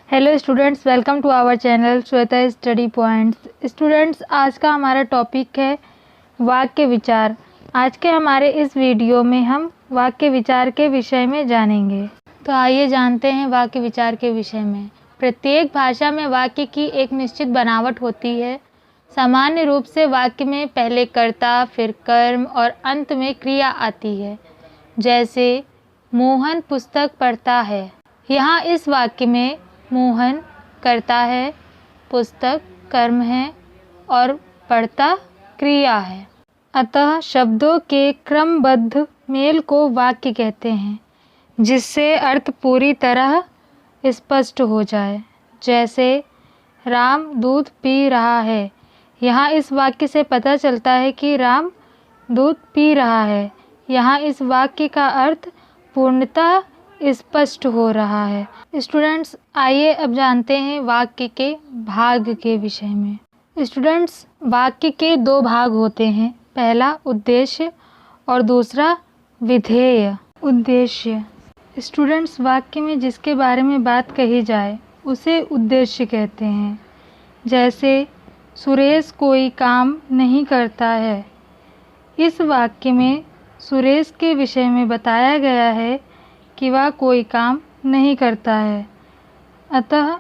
Hello students, welcome to our channel Shweta study points. Students, आज का हमारा टॉपिक है वाक्य विचार। आज के हमारे इस वीडियो में हम वाक्य विचार के विषय में जानेंगे। तो आइए जानते हैं वाक्य विचार के विषय में। प्रत्येक भाषा में वाक्य की एक निश्चित बनावट होती है। सामान्य रूप से वाक्य में पहले कर्ता, फिर कर्म और अंत में क्रिया आती है। जैसे मोहन पुस्तक पढ़ता है। यहाँ इस वाक्य में मोहन कर्ता है, पुस्तक कर्म है और पढ़ता क्रिया है। अतः शब्दों के क्रमबद्ध मेल को वाक्य कहते हैं, जिससे अर्थ पूरी तरह स्पष्ट हो जाए। जैसे राम दूध पी रहा है। यहाँ इस वाक्य से पता चलता है कि राम दूध पी रहा है। यहाँ इस वाक्य का अर्थ पूर्णतः स्पष्ट हो रहा है। स्टूडेंट्स, आइए अब जानते हैं वाक्य के भाग के विषय में। स्टूडेंट्स, वाक्य के दो भाग होते हैं, पहला उद्देश्य और दूसरा विधेय। उद्देश्य। स्टूडेंट्स, वाक्य में जिसके बारे में बात कही जाए उसे उद्देश्य कहते हैं। जैसे सुरेश कोई काम नहीं करता है। इस वाक्य में सुरेश के विषय में बताया गया है कि वह कोई काम नहीं करता है, अतः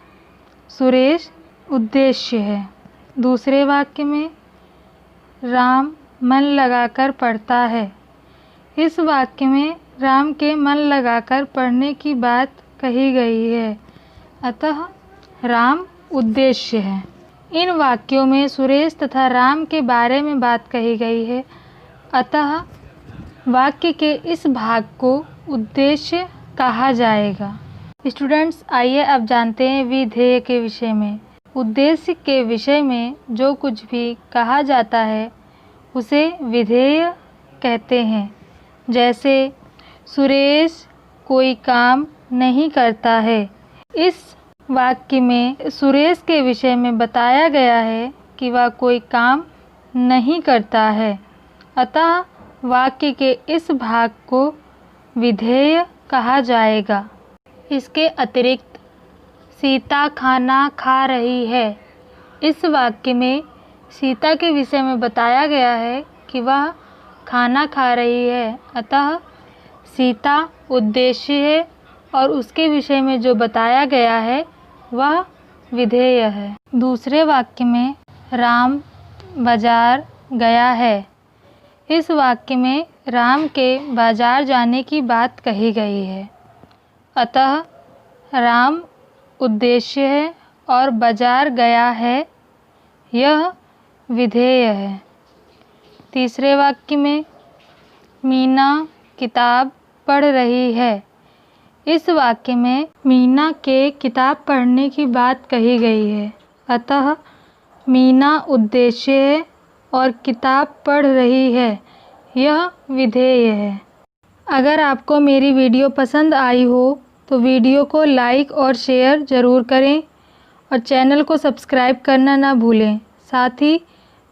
सुरेश उद्देश्य है। दूसरे वाक्य में राम मन लगाकर पढ़ता है। इस वाक्य में राम के मन लगाकर पढ़ने की बात कही गई है, अतः राम उद्देश्य है। इन वाक्यों में सुरेश तथा राम के बारे में बात कही गई है, अतः वाक्य के इस भाग को उद्देश्य कहा जाएगा। स्टूडेंट्स, आइए अब जानते हैं विधेय के विषय में। उद्देश्य के विषय में जो कुछ भी कहा जाता है उसे विधेय कहते हैं। जैसे सुरेश कोई काम नहीं करता है। इस वाक्य में सुरेश के विषय में बताया गया है कि वह कोई काम नहीं करता है, अतः वाक्य के इस भाग को विधेय कहा जाएगा। इसके अतिरिक्त सीता खाना खा रही है। इस वाक्य में सीता के विषय में बताया गया है कि वह खाना खा रही है, अतः सीता उद्देश्य है और उसके विषय में जो बताया गया है वह विधेय है। दूसरे वाक्य में राम बाजार गया है। इस वाक्य में राम के बाजार जाने की बात कही गई है, अतः राम उद्देश्य है और बाजार गया है, यह विधेय है। तीसरे वाक्य में मीना किताब पढ़ रही है। इस वाक्य में मीना के किताब पढ़ने की बात कही गई है, अतः मीना उद्देश्य है और किताब पढ़ रही है, यह विधेय है। अगर आपको मेरी वीडियो पसंद आई हो तो वीडियो को लाइक और शेयर ज़रूर करें और चैनल को सब्सक्राइब करना ना भूलें। साथ ही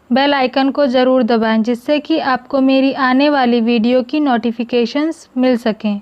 बेल आइकन को ज़रूर दबाएं, जिससे कि आपको मेरी आने वाली वीडियो की नोटिफिकेशंस मिल सकें।